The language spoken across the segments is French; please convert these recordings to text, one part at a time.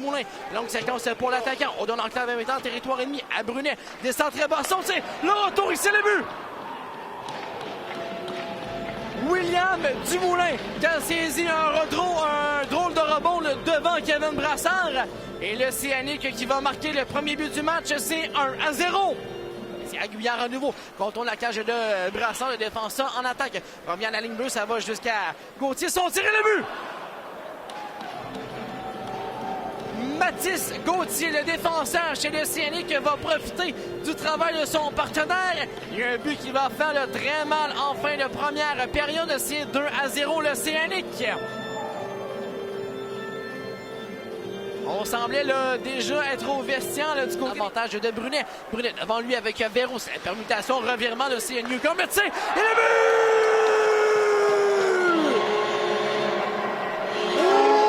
Dumoulin. Longue séquence pour l'attaquant. On donne enclave en même temps, territoire ennemi à Brunet. Descend très bas, son tir. Le retour, ici le but. William Dumoulin qui a saisi un drôle de rebond devant Kevin Brassard. Et l'Océanique qui va marquer le premier but du match, c'est 1-0. C'est Aguillard à nouveau. Contourne la cage de Brassard, le défenseur en attaque. Revient à la ligne bleue, ça va jusqu'à Gauthier. Son tir et le but! Mathis Gauthier, le défenseur chez l'Océanique, va profiter du travail de son partenaire. Il y a un but qui va faire le très mal en fin de première période. C'est 2-0 l'Océanique. On semblait déjà être au vestiaire du côté avantage de Brunet. Brunet devant lui avec Véro. C'est la permutation, revirement de Newcombe. Le tir et le but!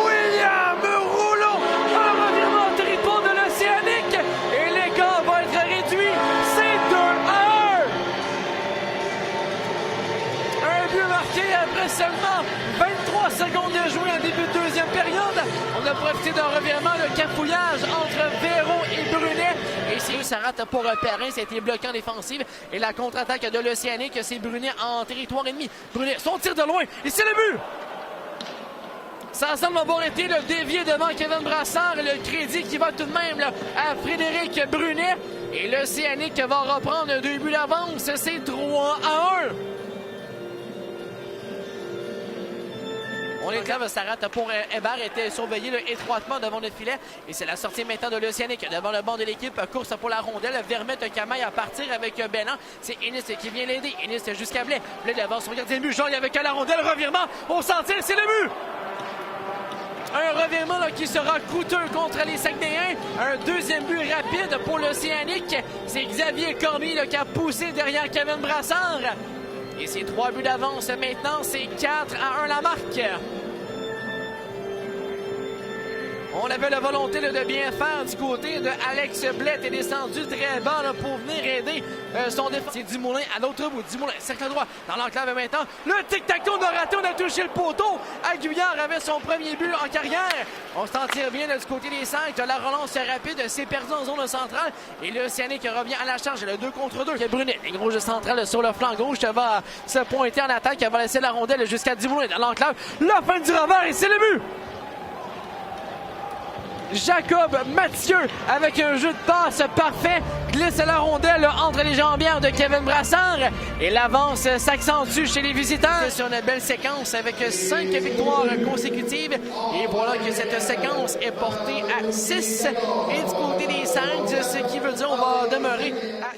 William Rouleau! Un revirement au territoire de l'Océanique. Et l'écart va être réduit. C'est 2-1. Un but marqué après seulement 23 secondes de jouer en début de deuxième période. On a profité d'un revirement, de cafouillage entre Véro et Brunet. Et c'est ça rate pour Perrin, ça a été bloqué en défensive. Et la contre-attaque de l'Océanique, c'est Brunet en territoire ennemi. Brunet, son tir de loin, et c'est le but! Ça semble avoir été le dévié devant Kevin Brassard. Le crédit qui va tout de même là, à Frédéric Brunet. Et l'Océanique va reprendre 2 buts d'avance. C'est 3-1. On est clair, ça rate pour Hébert, était surveillé étroitement devant le filet. Et c'est la sortie maintenant de l'Océanique devant le banc de l'équipe. Course pour la rondelle. Vermette Camaille à partir avec Bélan. C'est Ennis qui vient l'aider. Ennis jusqu'à Blais. Blais devant son gardien de but. Jean avec la rondelle. Revirement au sentir. C'est le but! Un revirement là, qui sera coûteux contre les Saguenayens. Un deuxième but rapide pour l'Océanique. C'est Xavier Cormier là, qui a poussé derrière Kevin Brassard. Et c'est 3 buts d'avance maintenant, c'est 4-1 la marque. On avait la volonté là, de bien faire du côté de Alex Blais. Est descendu très bas là, pour venir aider son défenseur. C'est Dumoulin à l'autre bout. Dumoulin, cercle droit dans l'enclave maintenant. Le tic-tac, on a raté, on a touché le poteau. Aguillard avait son premier but en carrière. On s'en tire bien là, du côté des Saints. La relance rapide, c'est perdu en zone centrale. Et l'Océanique revient à la charge. Le 2 contre 2. Brunet, les gros jeux centrales sur le flanc gauche, va se pointer en attaque. Elle va laisser la rondelle jusqu'à Dumoulin dans l'enclave. La fin du revers et c'est le but! Jacob Mathieu avec un jeu de passe parfait glisse la rondelle entre les jambières de Kevin Brassard et l'avance s'accentue chez les visiteurs. C'est sur une belle séquence avec 5 victoires consécutives et voilà que cette séquence est portée à 6 et du côté des Saints, ce qui veut dire on va demeurer à